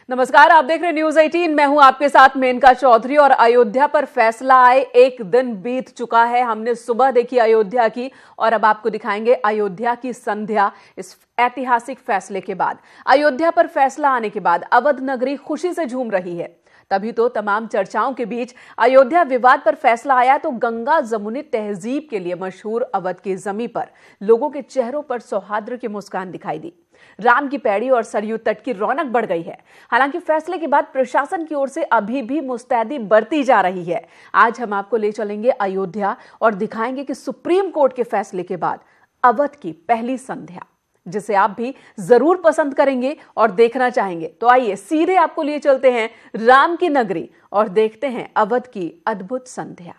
नमस्कार, आप देख रहे हैं न्यूज 18। मैं हूं आपके साथ मेनका चौधरी। और अयोध्या पर फैसला आए एक दिन बीत चुका है। हमने सुबह देखी अयोध्या की और अब आपको दिखाएंगे अयोध्या की संध्या। इस ऐतिहासिक फैसले के बाद, अयोध्या पर फैसला आने के बाद अवध नगरी खुशी से झूम रही है। तभी तो तमाम चर्चाओं के बीच अयोध्या विवाद पर फैसला आया तो गंगा जमुनी तहजीब के लिए मशहूर अवध की जमीन पर लोगों के चेहरों पर सौहार्द की मुस्कान दिखाई दी। राम की पैड़ी और सरयू तट की रौनक बढ़ गई है। हालांकि फैसले के बाद प्रशासन की ओर से अभी भी मुस्तैदी बरती जा रही है। आज हम आपको ले चलेंगे अयोध्या और दिखाएंगे कि सुप्रीम कोर्ट के फैसले के बाद अवध की पहली संध्या, जिसे आप भी जरूर पसंद करेंगे और देखना चाहेंगे। तो आइए सीधे आपको लिए चलते हैं राम की नगरी और देखते हैं अवध की अद्भुत संध्या।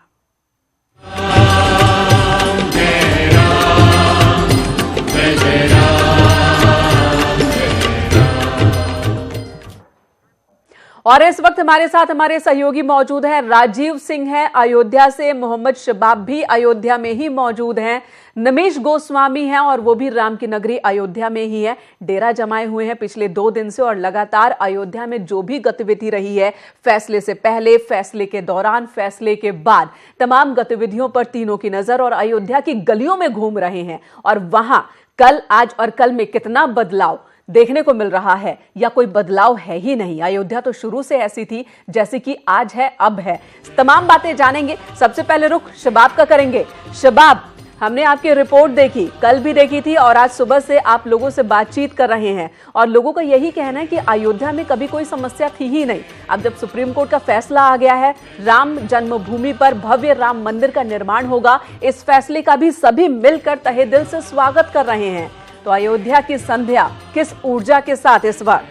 और इस वक्त हमारे साथ हमारे सहयोगी मौजूद हैं। राजीव सिंह है अयोध्या से, मोहम्मद शबाब भी अयोध्या में ही मौजूद हैं, नमेश गोस्वामी हैं और वो भी राम की नगरी अयोध्या में ही है। डेरा जमाए हुए हैं पिछले 2 दिन से और लगातार अयोध्या में जो भी गतिविधि रही है, फैसले से पहले, फैसले के दौरान, फैसले के बाद, तमाम गतिविधियों पर तीनों की नजर और अयोध्या की गलियों में घूम रहे हैं। और वहां कल, आज और कल में कितना बदलाव देखने को मिल रहा है या कोई बदलाव है ही नहीं। अयोध्या तो शुरू से ऐसी थी जैसे कि आज है, अब है। तमाम बातें जानेंगे। सबसे पहले रुख शबाब का करेंगे। शबाब, हमने आपकी रिपोर्ट देखी, कल भी देखी थी और आज सुबह से आप लोगों से बातचीत कर रहे हैं और लोगों का यही कहना है कि अयोध्या में कभी कोई समस्या थी ही नहीं। अब जब सुप्रीम कोर्ट का फैसला आ गया है, राम जन्मभूमि पर भव्य राम मंदिर का निर्माण होगा, इस फैसले का भी सभी मिलकर तहे दिल से स्वागत कर रहे हैं। तो अयोध्या की संध्या किस ऊर्जा के साथ इस बार?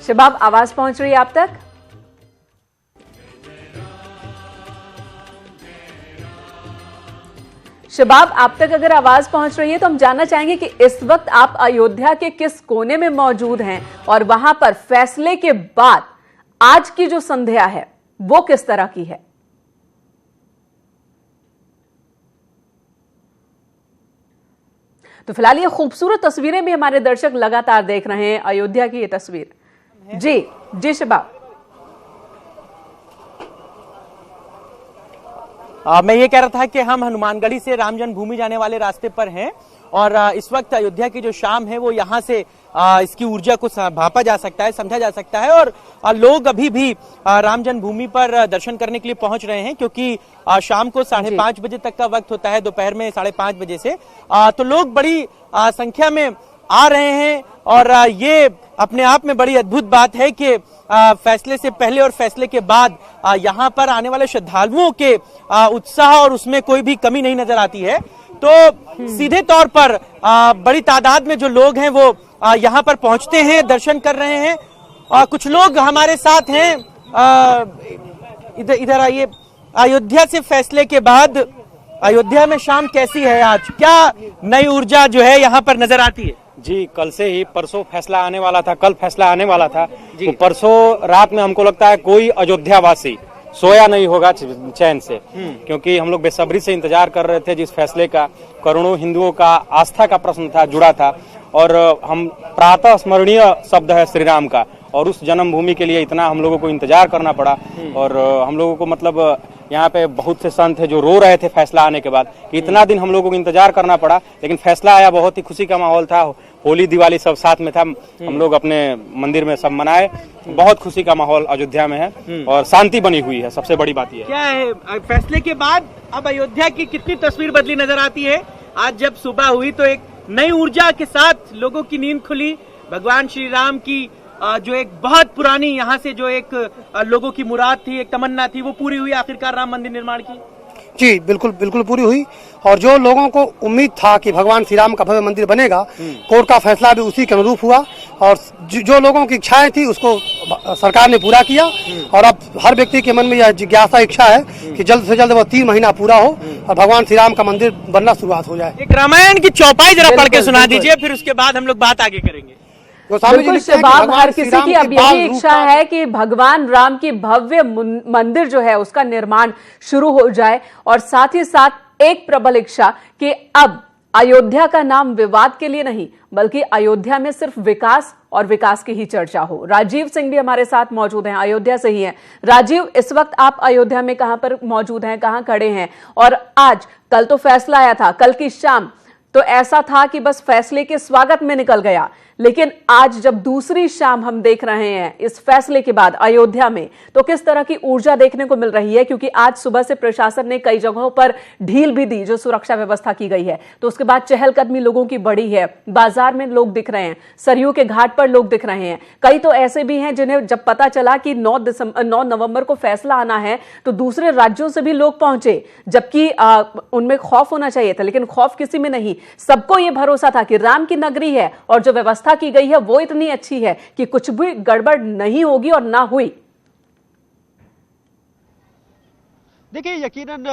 शबाब, आवाज पहुंच रही है आप तक? शबाब, आप तक अगर आवाज पहुंच रही है तो हम जानना चाहेंगे कि इस वक्त आप अयोध्या के किस कोने में मौजूद हैं और वहां पर फैसले के बाद आज की जो संध्या है वो किस तरह की है? तो फिलहाल ये खूबसूरत तस्वीरें भी हमारे दर्शक लगातार देख रहे हैं। अयोध्या की ये तस्वीर जी शबाब। मैं ये कह रहा था कि हम हनुमानगढ़ी से राम जन्मभूमि जाने वाले रास्ते पर हैं और इस वक्त अयोध्या की जो शाम है वो यहाँ से इसकी ऊर्जा को भापा जा सकता है, समझा जा सकता है। और लोग अभी भी राम जन्मभूमि पर दर्शन करने के लिए पहुंच रहे हैं क्योंकि शाम को 5:30 बजे तक का वक्त होता है, दोपहर में 5:30 बजे से। तो लोग बड़ी संख्या में आ रहे हैं और ये अपने आप में बड़ी अद्भुत बात है कि फैसले से पहले और फैसले के बाद यहाँ पर आने वाले श्रद्धालुओं के उत्साह और उसमें कोई भी कमी नहीं नजर आती है। तो सीधे तौर पर बड़ी तादाद में जो लोग हैं वो यहाँ पर पहुंचते हैं, दर्शन कर रहे हैं। कुछ लोग हमारे साथ हैं, इधर आइए। अयोध्या से फैसले के बाद अयोध्या में शाम कैसी है आज? क्या नई ऊर्जा जो है यहाँ पर नजर आती है? जी, कल से ही, परसों फैसला आने वाला था, कल फैसला आने वाला था। तो परसों रात में हमको लगता है कोई अयोध्यावासी सोया नहीं होगा चैन से, क्योंकि हम लोग बेसब्री से इंतजार कर रहे थे जिस फैसले का। करोड़ों हिंदुओं का आस्था का प्रश्न था, जुड़ा था और हम प्रातः स्मरणीय शब्द है श्री राम का और उस जन्मभूमि के लिए इतना हम लोगों को इंतजार करना पड़ा। और हम लोगों को मतलब यहाँ पे बहुत से संत है जो रो रहे थे फैसला आने के बाद कि इतना दिन हम लोगों को इंतजार करना पड़ा, लेकिन फैसला आया। बहुत ही खुशी का माहौल था, होली दिवाली सब साथ में था, हम लोग अपने मंदिर में सब मनाए। बहुत खुशी का माहौल अयोध्या में है और शांति बनी हुई है, सबसे बड़ी बात यह है। क्या है फैसले के बाद अब अयोध्या की कितनी तस्वीर बदली नजर आती है? आज जब सुबह हुई तो एक नई ऊर्जा के साथ लोगों की नींद खुली। भगवान श्री राम की जो एक बहुत पुरानी यहाँ से जो एक लोगों की मुराद थी, एक तमन्ना थी, वो पूरी हुई आखिरकार राम मंदिर निर्माण की। जी बिल्कुल बिल्कुल पूरी हुई और जो लोगों को उम्मीद था कि भगवान श्री राम का भव्य मंदिर बनेगा, कोर्ट का फैसला भी उसी के अनुरूप हुआ और जो लोगों की इच्छाएं थी उसको सरकार ने पूरा किया। और अब हर व्यक्ति के मन में यह जिज्ञासा इच्छा है कि जल्द से जल्द वो 3 महीना पूरा हो और भगवान श्री राम का मंदिर बनना शुरुआत हो जाए। एक रामायण की चौपाई जरा पढ़ के सुना दीजिए, फिर उसके बाद हम लोग बात आगे करेंगे। गोस्वामी जी बिल्कुल लिखते हैं कि शबाब, भगवान हर श्री किसी राम की के अब बाल यही रूप इच्छा का- है कि भगवान राम की भव्य मंदिर जो है उसका निर्माण शुरू हो जाए, और साथ ही साथ एक प्रबल इच्छा कि अब अयोध्या का नाम विवाद के लिए नहीं बल्कि अयोध्या में सिर्फ विकास और विकास की ही चर्चा हो। राजीव सिंह भी हमारे साथ मौजूद हैं, अयोध्या से ही हैं। राजीव, इस वक्त आप अयोध्या में कहां पर मौजूद हैं, कहां खड़े हैं? और आज, कल तो फैसला आया था, कल की शाम तो ऐसा था कि बस फैसले के स्वागत में निकल गया, लेकिन आज जब दूसरी शाम हम देख रहे हैं इस फैसले के बाद अयोध्या में, तो किस तरह की ऊर्जा देखने को मिल रही है? क्योंकि आज सुबह से प्रशासन ने कई जगहों पर ढील भी दी, जो सुरक्षा व्यवस्था की गई है, तो उसके बाद चहलकदमी लोगों की बढ़ी है, बाजार में लोग दिख रहे हैं, सरयू के घाट पर लोग दिख रहे हैं। कई तो ऐसे भी हैं जिन्हें जब पता चला कि 9 नवंबर को फैसला आना है तो दूसरे राज्यों से भी लोग पहुंचे, जबकि उनमें खौफ होना चाहिए था, लेकिन खौफ किसी में नहीं। सबको यह भरोसा था कि राम की नगरी है और जो व्यवस्था की गई है वो इतनी अच्छी है कि कुछ भी गड़बड़ नहीं होगी, और ना हुई। देखिए, यकीनन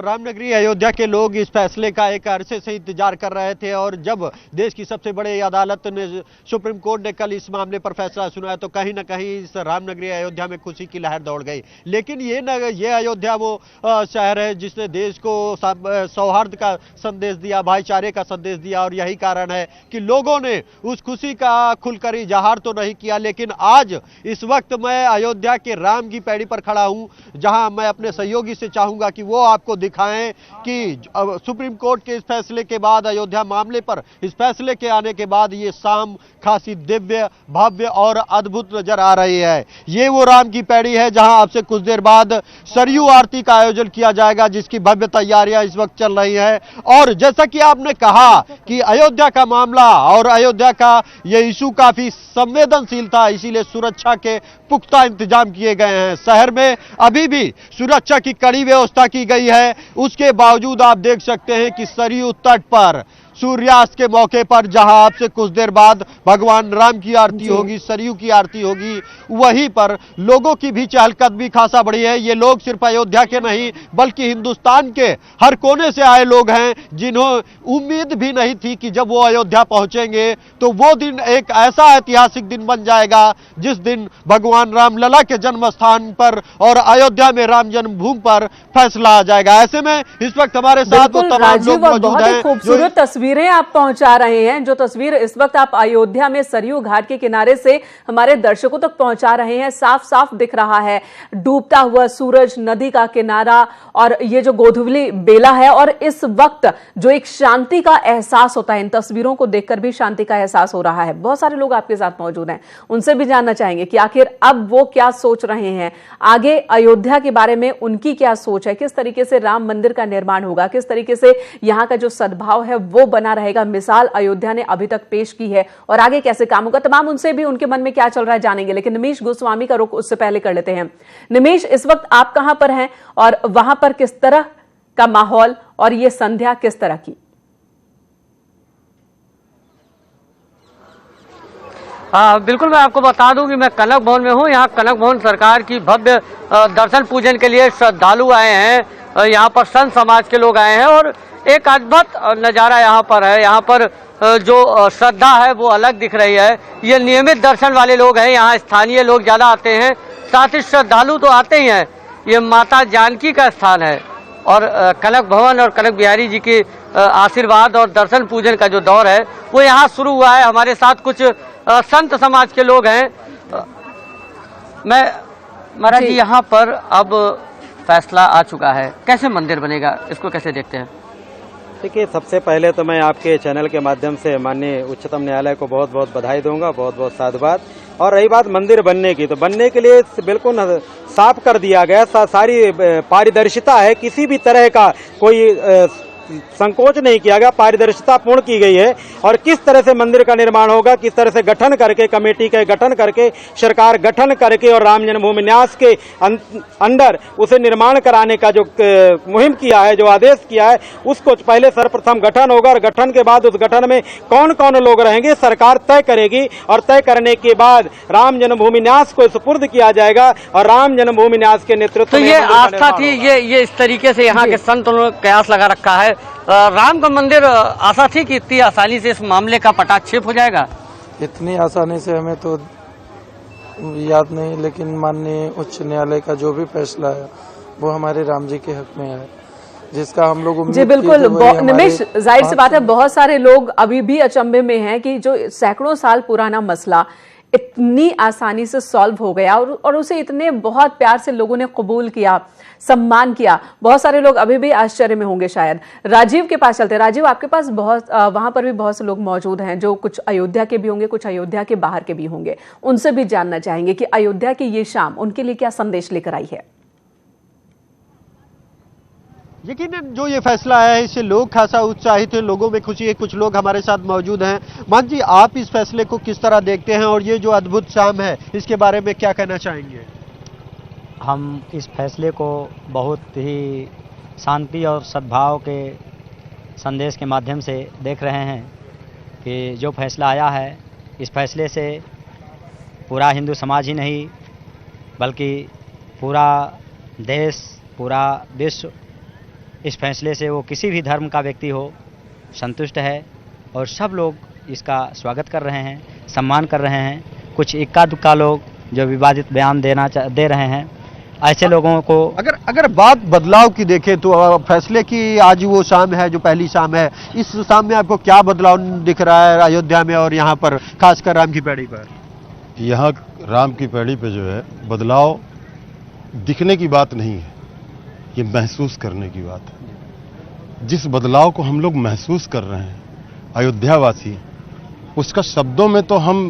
रामनगरी अयोध्या के लोग इस फैसले का एक अरसे से इंतजार कर रहे थे, और जब देश की सबसे बड़ी अदालत ने, सुप्रीम कोर्ट ने कल इस मामले पर फैसला सुनाया तो कहीं ना कहीं इस रामनगरी अयोध्या में खुशी की लहर दौड़ गई। लेकिन ये अयोध्या वो शहर है जिसने देश को सौहार्द का संदेश दिया, भाईचारे का संदेश दिया, और यही कारण है कि लोगों ने उस खुशी का खुलकर इजहार तो नहीं किया। लेकिन आज इस वक्त मैं अयोध्या के राम की पैड़ी पर खड़ा हूं, जहां मैं अपने सहयोगी से चाहूंगा कि वो आपको दिखाएं कि सुप्रीम कोर्ट के इस फैसले के बाद, अयोध्या मामले पर इस फैसले के आने के बाद ये शाम खासी दिव्य, भव्य और अद्भुत नजर आ रही है। ये वो राम की पैड़ी है जहां आपसे कुछ देर बाद सरयू आरती का आयोजन किया जाएगा, जिसकी भव्य तैयारियां इस वक्त चल रही हैं। और जैसा कि आपने कहा कि अयोध्या का मामला और अयोध्या का ये इशू काफी संवेदनशील था, इसीलिए सुरक्षा के पुख्ता इंतजाम किए गए हैं। शहर में अभी भी सुरक्षा की कड़ी व्यवस्था की गई है। उसके बावजूद आप देख सकते हैं कि सरयू तट पर सूर्यास्त के मौके पर, जहां आपसे कुछ देर बाद भगवान राम की आरती होगी, सरयू की आरती होगी, वहीं पर लोगों की भी चहलकदमी खासा बढ़ी है। ये लोग सिर्फ अयोध्या के नहीं बल्कि हिंदुस्तान के हर कोने से आए लोग हैं, जिन्हों उम्मीद भी नहीं थी कि जब वो अयोध्या पहुंचेंगे तो वो दिन एक ऐसा ऐतिहासिक दिन बन जाएगा जिस दिन भगवान राम लला के जन्म स्थान पर और अयोध्या में राम जन्मभूमि पर फैसला आ जाएगा। ऐसे में इस वक्त हमारे साथ वो तमाम लोग मौजूद हैं। खूबसूरत तस्वीरें आप पहुंचा रहे हैं। जो तस्वीर इस वक्त आप अयोध्या में सरयू घाट के किनारे से हमारे दर्शकों तक पहुंचा रहे हैं, साफ साफ दिख रहा है डूबता हुआ सूरज, नदी का किनारा, और ये जो गोधुली बेला है। और इस वक्त जो एक शांति का एहसास होता है, इन तस्वीरों को देखकर भी शांति का एहसास हो रहा है। बहुत सारे लोग आपके साथ मौजूद हैं, उनसे भी जानना चाहेंगे कि आखिर अब वो क्या सोच रहे हैं, आगे अयोध्या के बारे में उनकी क्या सोच है, किस तरीके से राम मंदिर का निर्माण होगा, किस तरीके से यहां का जो सद्भाव है वो बना रहेगा। मिसाल अयोध्या ने अभी तक पेश की है, और आगे कैसे काम होगा, तमाम उनसे भी उनके मन में क्या चल रहा है जानेंगे। लेकिन निमेश गोस्वामी का रुख उससे पहले कर लेते हैं। निमेश, इस वक्त आप कहां पर हैं और वहां पर किस तरह का माहौल और ये संध्या किस तरह की? बिल्कुल, मैं आपको बता दूं कि मैं कनक भवन में हूं। यहाँ कनक भवन सरकार की भव्य दर्शन पूजन के लिए श्रद्धालु आए हैं। यहाँ पर संत समाज के लोग आए हैं और एक अद्भुत नज़ारा यहाँ पर है। यहाँ पर जो श्रद्धा है वो अलग दिख रही है। ये नियमित दर्शन वाले लोग हैं, यहाँ स्थानीय लोग ज़्यादा आते हैं, साथ ही श्रद्धालु तो आते ही हैं। ये माता जानकी का स्थान है और कनक भवन और कनक बिहारी जी के आशीर्वाद और दर्शन पूजन का जो दौर है वो यहाँ शुरू हुआ है। हमारे साथ कुछ संत समाज के लोग हैं। मैं महाराज जी, यहाँ पर अब फैसला आ चुका है, कैसे मंदिर बनेगा, इसको कैसे देखते हैं? देखिए, सबसे पहले तो मैं आपके चैनल के माध्यम से माननीय उच्चतम न्यायालय को बहुत बहुत बधाई दूंगा, बहुत बहुत साधुवाद। और रही बात मंदिर बनने की, तो बनने के लिए बिल्कुल साफ कर दिया गया, सारी पारदर्शिता है, किसी भी तरह का कोई संकोच नहीं किया गया, पारदर्शिता पूर्ण की गई है। और किस तरह से मंदिर का निर्माण होगा, किस तरह से गठन करके, कमेटी के गठन करके, सरकार गठन करके और राम जन्मभूमि न्यास के अंडर उसे निर्माण कराने का जो मुहिम किया है, जो आदेश किया है, उसको पहले सर्वप्रथम गठन होगा और गठन के बाद उस गठन में कौन कौन लोग रहेंगे सरकार तय करेगी। और तय करने के बाद राम जन्मभूमि न्यास को सुपुर्द किया जाएगा और राम जन्मभूमि न्यास के नेतृत्व में ये आस्था थी, ये इस तरीके से यहाँ के संतों ने कयास लगा रखा है। राम का मंदिर, आशा थी कि इतनी आसानी से इस मामले का पटाक्षेप हो जाएगा? इतनी आसानी से हमें तो याद नहीं, लेकिन माननीय उच्च न्यायालय का जो भी फैसला है वो हमारे राम जी के हक में है, जिसका हम लोग उम्मीद जी बिल्कुल। किए थे वही हमारे निमेश, जाहिर सी बात है बहुत सारे लोग अभी भी अचंभे में हैं कि जो सैकड़ों साल पुराना मसला इतनी आसानी से सॉल्व हो गया और उसे इतने बहुत प्यार से लोगों ने कबूल किया, सम्मान किया। बहुत सारे लोग अभी भी आश्चर्य में होंगे शायद। राजीव के पास चलते हैं। राजीव, आपके पास वहां पर भी बहुत से लोग मौजूद हैं जो कुछ अयोध्या के भी होंगे, कुछ अयोध्या के बाहर के भी होंगे। उनसे भी जानना चाहेंगे कि अयोध्या की ये शाम उनके लिए क्या संदेश लेकर आई है। यकीनन जो ये फैसला आया है इससे लोग खासा उत्साहित हैं, लोगों में खुशी है। कुछ लोग हमारे साथ मौजूद हैं। मान जी, आप इस फैसले को किस तरह देखते हैं और ये जो अद्भुत शाम है इसके बारे में क्या कहना चाहेंगे? हम इस फैसले को बहुत ही शांति और सद्भाव के संदेश के माध्यम से देख रहे हैं कि जो फैसला आया है इस फैसले से पूरा हिंदू समाज ही नहीं बल्कि पूरा देश, पूरा विश्व इस फैसले से, वो किसी भी धर्म का व्यक्ति हो, संतुष्ट है और सब लोग इसका स्वागत कर रहे हैं, सम्मान कर रहे हैं। कुछ इक्का दुक्का लोग जो विवादित बयान दे रहे हैं, ऐसे लोगों को अगर बात बदलाव की देखें तो फैसले की आज वो शाम है जो पहली शाम है, इस शाम में आपको क्या बदलाव दिख रहा है अयोध्या में और यहाँ पर खासकर राम की पैड़ी पर? यहाँ राम की पैड़ी पे जो है बदलाव दिखने की बात नहीं है, ये महसूस करने की बात है। जिस बदलाव को हम लोग महसूस कर रहे हैं अयोध्यावासी, उसका शब्दों में तो हम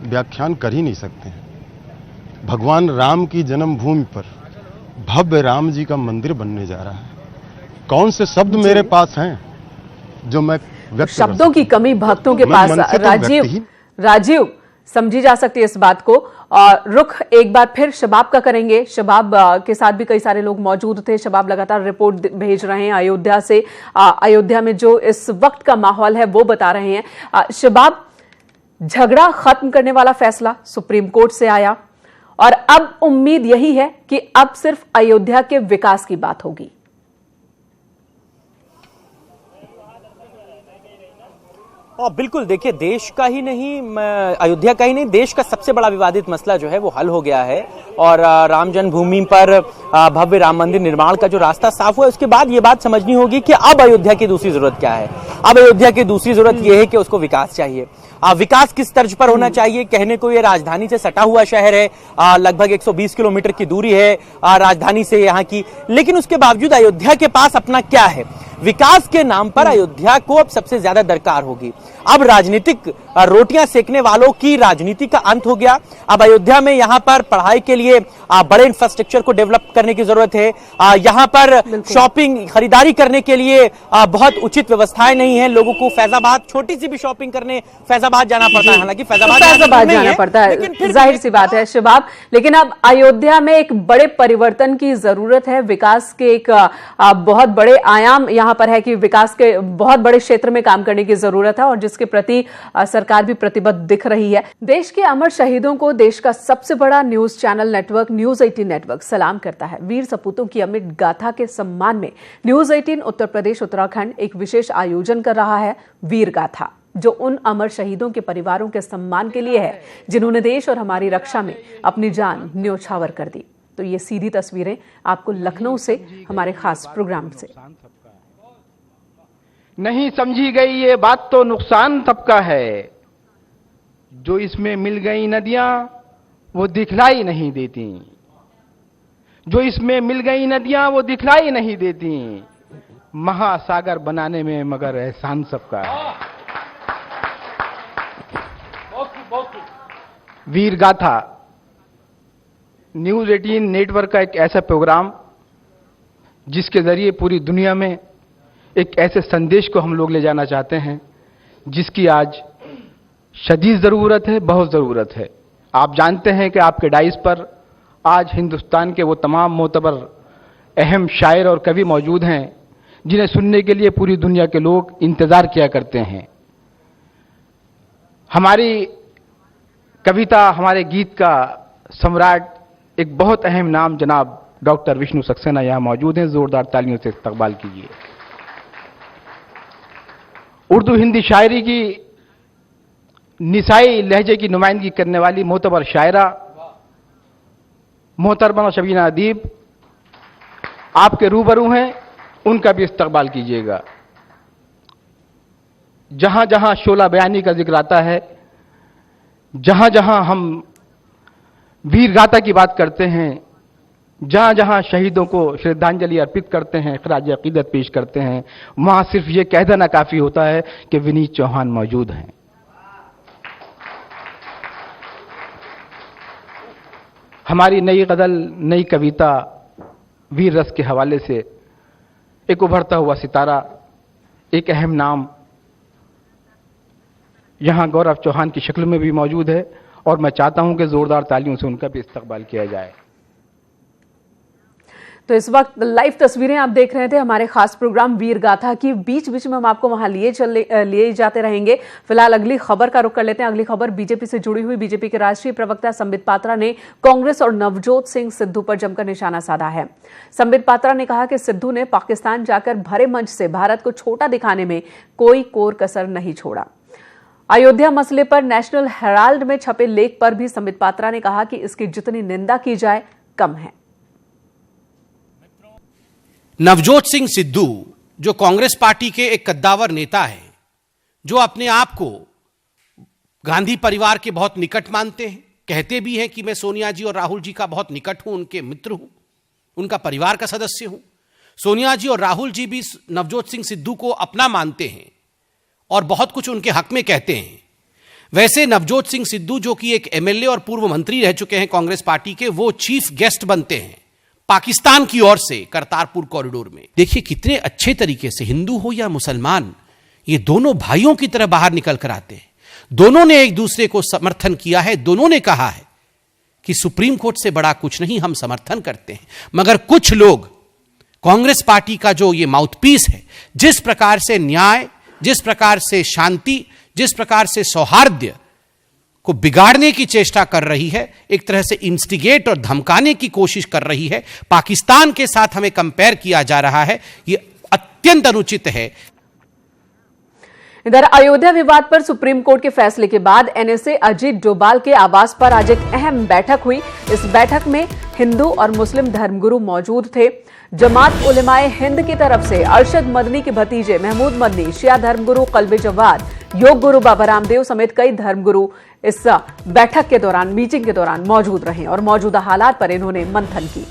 व्याख्यान कर ही नहीं सकते हैं। भगवान राम की जन्मभूमि पर भव्य राम जी का मंदिर बनने जा रहा है। कौन से शब्द मेरे पास हैं जो मैं व्यक्त शब्दों की कमी भक्तों के पास। राजीव, समझी जा सकती है इस बात को। और रुख एक बार फिर शबाब का करेंगे। शबाब के साथ भी कई सारे लोग मौजूद थे। शबाब लगातार रिपोर्ट भेज रहे हैं अयोध्या से। अयोध्या में जो इस वक्त का माहौल है वो बता रहे हैं। शबाब, झगड़ा खत्म करने वाला फैसला सुप्रीम कोर्ट से आया और अब उम्मीद यही है कि अब सिर्फ अयोध्या के विकास की बात होगी। और बिल्कुल देखिए, देश का ही नहीं, अयोध्या का ही नहीं, देश का सबसे बड़ा विवादित मसला जो है वो हल हो गया है और राम जन्मभूमि पर भव्य राम मंदिर निर्माण का जो रास्ता साफ हुआ है, उसके बाद ये बात समझनी होगी कि अब अयोध्या की दूसरी जरूरत क्या है। अब अयोध्या की दूसरी जरूरत ये है कि उसको विकास चाहिए। विकास किस तर्ज पर होना चाहिए? कहने को ये राजधानी से सटा हुआ शहर है, लगभग 120 किलोमीटर की दूरी है राजधानी से यहाँ की, लेकिन उसके बावजूद अयोध्या के पास अपना क्या है? विकास के नाम पर अयोध्या को अब सबसे ज्यादा दरकार होगी। अब राजनीतिक रोटियां सेकने वालों की राजनीति का अंत हो गया। अब अयोध्या में यहाँ पर पढ़ाई के लिए बड़े इंफ्रास्ट्रक्चर को डेवलप करने की जरूरत है। यहाँ पर शॉपिंग, खरीदारी करने के लिए बहुत उचित व्यवस्थाएं नहीं है। लोगों को फैजाबाद, छोटी सी भी शॉपिंग करने फैजाबाद जाना पड़ता है। हालांकि फैजाबाद जाना पड़ता है, जाहिर सी बात है शबाब। लेकिन अब अयोध्या में एक बड़े परिवर्तन की जरूरत है। विकास के एक बहुत बड़े आयाम यहाँ पर है कि विकास के बहुत बड़े क्षेत्र में काम करने की जरूरत है और जिसके प्रति सरकार भी प्रतिबद्ध दिख रही है। देश के अमर शहीदों को देश का सबसे बड़ा news channel network news 18 network सलाम करता है। वीर सपूतों की अमिट गाथा के सम्मान में न्यूज 18 उत्तर प्रदेश उत्तराखंड एक विशेष आयोजन कर रहा है, वीर गाथा, जो उन अमर शहीदों के परिवारों के सम्मान के लिए है जिन्होंने देश और हमारी रक्षा में अपनी जान न्योछावर कर दी। तो ये सीधी तस्वीरें आपको लखनऊ से हमारे खास प्रोग्राम से। नहीं समझी गई ये बात तो नुकसान सबका है, जो इसमें मिल गई नदियां वो दिखलाई नहीं देती, जो इसमें मिल गई नदियां वो दिखलाई नहीं देती, महासागर बनाने में मगर एहसान सबका है। वीर गाथा न्यूज 18 नेटवर्क का एक ऐसा प्रोग्राम जिसके जरिए पूरी दुनिया में एक ऐसे संदेश को हम लोग ले जाना चाहते हैं जिसकी आज शदीद ज़रूरत है, बहुत ज़रूरत है। आप जानते हैं कि आपके डाइस पर आज हिंदुस्तान के वो तमाम मोतबर अहम शायर और कवि मौजूद हैं जिन्हें सुनने के लिए पूरी दुनिया के लोग इंतज़ार किया करते हैं। हमारी कविता, हमारे गीत का सम्राट, एक बहुत अहम नाम जनाब डॉक्टर विष्णु सक्सेना यहाँ मौजूद हैं। ज़ोरदार तालियों से इस्तकबाल कीजिए। उर्दू हिंदी शायरी की निसाई लहजे की नुमाइंदगी करने वाली मोतबर शायरा मोहतरमा शबीना अदीब आपके रूबरू हैं, उनका भी इस्तकबाल कीजिएगा। जहां जहां शोला बयानी का जिक्र आता है, जहां जहां हम वीर गाथा की बात करते हैं, जहां जहां शहीदों को श्रद्धांजलि अर्पित करते हैं, खराज अकीदत पेश करते हैं, वहां सिर्फ यह कह देना काफी होता है कि विनीत चौहान मौजूद हैं। हमारी नई गजल, नई कविता वीर रस के हवाले से एक उभरता हुआ सितारा, एक अहम नाम यहां गौरव चौहान की शक्ल में भी मौजूद है और मैं चाहता हूं कि जोरदार तालियों से उनका भी इस्तकबाल किया जाए। तो इस वक्त लाइव तस्वीरें आप देख रहे थे हमारे खास प्रोग्राम वीर गाथा की। बीच बीच में हम आपको वहां लिए जाते रहेंगे। फिलहाल अगली खबर का रुख कर लेते हैं। अगली खबर बीजेपी से जुड़ी हुई। बीजेपी के राष्ट्रीय प्रवक्ता संबित पात्रा ने कांग्रेस और नवजोत सिंह सिद्धू पर जमकर निशाना साधा है। संबित पात्रा ने कहा कि सिद्धू ने पाकिस्तान जाकर भरे मंच से भारत को छोटा दिखाने में कोई कोर कसर नहीं छोड़ा। अयोध्या मसले पर नेशनल हेराल्ड में छपे लेख पर भी संबित पात्रा ने कहा कि इसकी जितनी निंदा की जाए कम है। नवजोत सिंह सिद्धू जो कांग्रेस पार्टी के एक कद्दावर नेता है, जो अपने आप को गांधी परिवार के बहुत निकट मानते हैं, कहते भी हैं कि मैं सोनिया जी और राहुल जी का बहुत निकट हूं, उनके मित्र हूं, उनका परिवार का सदस्य हूं। सोनिया जी और राहुल जी भी नवजोत सिंह सिद्धू को अपना मानते हैं और बहुत कुछ उनके हक में कहते हैं। वैसे नवजोत सिंह सिद्धू जो कि एक एमएलए और पूर्व मंत्री रह चुके हैं कांग्रेस पार्टी के, वो चीफ गेस्ट बनते हैं पाकिस्तान की ओर से करतारपुर कॉरिडोर में। देखिए कितने अच्छे तरीके से हिंदू हो या मुसलमान, ये दोनों भाइयों की तरह बाहर निकल कर आते हैं। दोनों ने एक दूसरे को समर्थन किया है। दोनों ने कहा है कि सुप्रीम कोर्ट से बड़ा कुछ नहीं, हम समर्थन करते हैं। मगर कुछ लोग कांग्रेस पार्टी का जो ये माउथपीस है, जिस प्रकार से न्याय, जिस प्रकार से शांति, जिस प्रकार से सौहार्द को बिगाड़ने की चेष्टा कर रही है, एक तरह से इंस्टिगेट और धमकाने की कोशिश कर रही है, पाकिस्तान के साथ हमें कंपेयर किया जा रहा है, यह अत्यंत अनुचित है। इधर अयोध्या विवाद पर सुप्रीम कोर्ट के फैसले के बाद एनएसए अजीत डोभाल के आवास पर आज एक अहम बैठक हुई। इस बैठक में हिंदू और मुस्लिम धर्मगुरु मौजूद थे। जमात उलेमाए हिंद की तरफ से अरशद मदनी के भतीजे महमूद मदनी, शिया धर्मगुरु कल्बे जवाद, योग गुरु बाबा रामदेव समेत कई धर्मगुरु इस बैठक के दौरान, मीटिंग के दौरान मौजूद रहे और मौजूदा हालात पर इन्होंने मंथन की।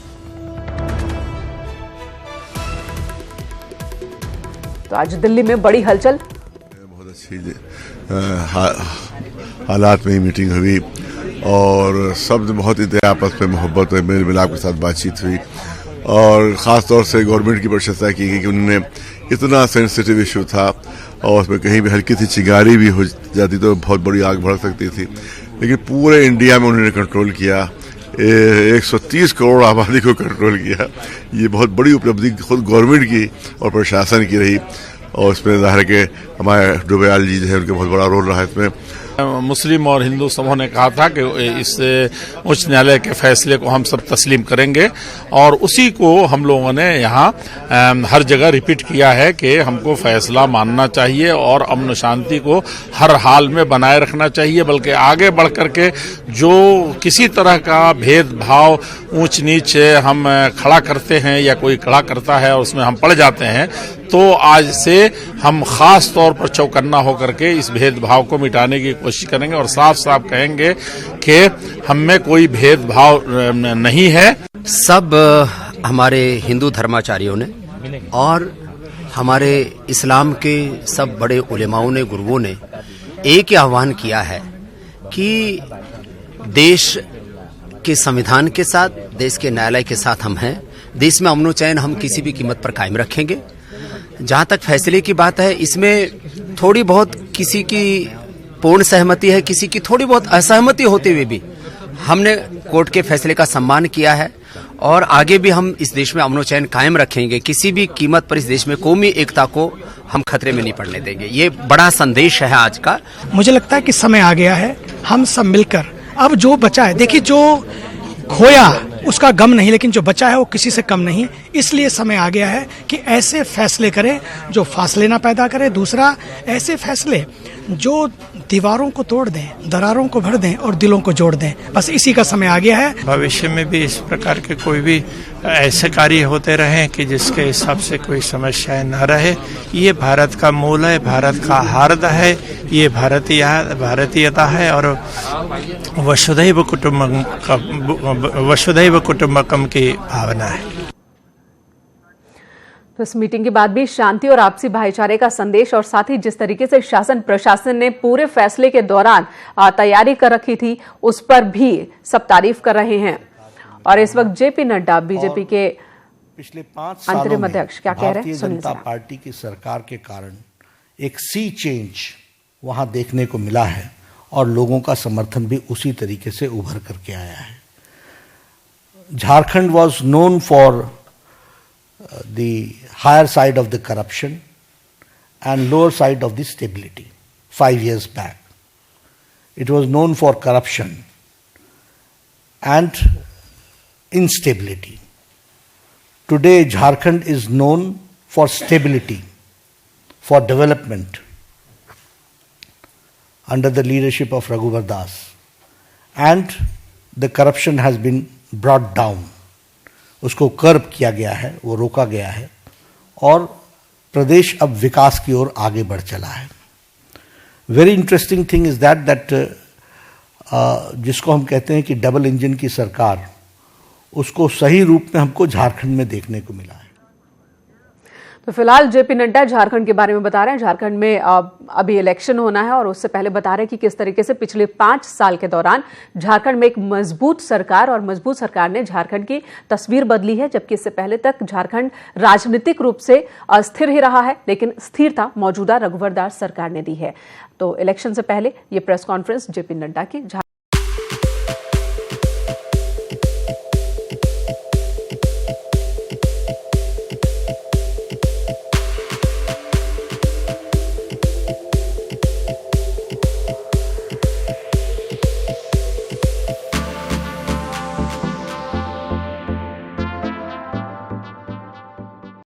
तो आज दिल्ली में बड़ी हलचल, बहुत अच्छी हालात में मीटिंग हुई और सब बहुत ही आपस में मोहब्बत और मेल मिलाप के साथ बातचीत हुई और ख़ास तौर से गवर्नमेंट की प्रशंसा की गई कि उन्होंने इतना सेंसिटिव इशू था और उसमें कहीं भी हल्की सी चिंगारी भी हो जाती तो बहुत बड़ी आग भड़क सकती थी, लेकिन पूरे इंडिया में उन्होंने कंट्रोल किया। 130 करोड़ आबादी को कंट्रोल किया। ये बहुत बड़ी उपलब्धि खुद गवर्नमेंट की और प्रशासन की रही और इसमें जाहिर है कि हमारे डोभाल जी जो है उनका बहुत बड़ा रोल रहा है इसमें। मुस्लिम और हिंदू समूह ने कहा था कि इस उच्च न्यायालय के फैसले को हम सब तस्लीम करेंगे और उसी को हम लोगों ने यहाँ हर जगह रिपीट किया है कि हमको फैसला मानना चाहिए और अमन शांति को हर हाल में बनाए रखना चाहिए, बल्कि आगे बढ़ करके जो किसी तरह का भेदभाव, ऊंच नीच हम खड़ा करते हैं या कोई खड़ा करता है और उसमें हम पड़ जाते हैं, तो आज से हम खास तौर पर चौकन्ना होकर के इस भेदभाव को मिटाने की कोशिश करेंगे और साफ साफ कहेंगे कि हम में कोई भेदभाव नहीं है। सब हमारे हिंदू धर्माचार्यों ने और हमारे इस्लाम के सब बड़े उलेमाओं ने, गुरुओं ने एक ही आह्वान किया है कि देश के संविधान के साथ, देश के न्यायालय के साथ हम हैं। देश में अमन चैन हम किसी भी कीमत पर कायम रखेंगे। जहां तक फैसले की बात है, इसमें थोड़ी बहुत किसी की पूर्ण सहमति है, किसी की थोड़ी बहुत असहमति होते हुए भी हमने कोर्ट के फैसले का सम्मान किया है और आगे भी हम इस देश में अमन चैन कायम रखेंगे। किसी भी कीमत पर इस देश में कौमी एकता को हम खतरे में नहीं पड़ने देंगे। ये बड़ा संदेश है आज का। मुझे लगता है कि समय आ गया है, हम सब मिलकर अब जो बचा है, देखिए जो खोया उसका गम नहीं, लेकिन जो बचा है वो किसी से कम नहीं। इसलिए समय आ गया है कि ऐसे फैसले करें जो फासले ना पैदा करें। दूसरा, ऐसे फैसले जो दीवारों को तोड़ दें, दरारों को भर दें और दिलों को जोड़ दें। बस इसी का समय आ गया है। भविष्य में भी इस प्रकार के कोई भी ऐसे कार्य होते रहें कि जिसके हिसाब से कोई समस्याएं न रहे। ये भारत का मूल है, भारत का हार्द है, ये भारतीयता है और वसुधैव कुटुंबकम की भावना है। तो इस मीटिंग के बाद भी शांति और आपसी भाईचारे का संदेश और साथ ही जिस तरीके से शासन प्रशासन ने पूरे फैसले के दौरान तैयारी कर रखी थी, उस पर भी सब तारीफ कर रहे हैं। और इस वक्त जेपी नड्डा बीजेपी के पिछले 5 सालों अंतरिम अध्यक्ष क्या कह रहे हैं, भारतीय जनता पार्टी की सरकार के कारण एक सी चेंज वहां देखने को मिला है और लोगों का समर्थन भी उसी तरीके से उभर करके आया है। Jharkhand was known for the higher side of the corruption and lower side of the stability 5 years back. It was known for corruption and instability. Today Jharkhand is known for stability, for development under the leadership of Raghuvar Das, and the corruption has been brought down. उसको कर्ब किया गया है, वो रोका गया है और प्रदेश अब विकास की ओर आगे बढ़ चला है। Very interesting thing is that जिसको हम कहते हैं कि डबल इंजन की सरकार, उसको सही रूप में हमको झारखंड में देखने को मिला है। तो फिलहाल जेपी नड्डा झारखंड के बारे में बता रहे हैं। झारखंड में अभी इलेक्शन होना है और उससे पहले बता रहे हैं कि किस तरीके से पिछले 5 साल के दौरान झारखंड में एक मजबूत सरकार और मजबूत सरकार ने झारखंड की तस्वीर बदली है, जबकि इससे पहले तक झारखंड राजनीतिक रूप से अस्थिर ही रहा है, लेकिन स्थिरता मौजूदा रघुवर दास सरकार ने दी है। तो इलेक्शन से पहले ये प्रेस कॉन्फ्रेंस जेपी नड्डा की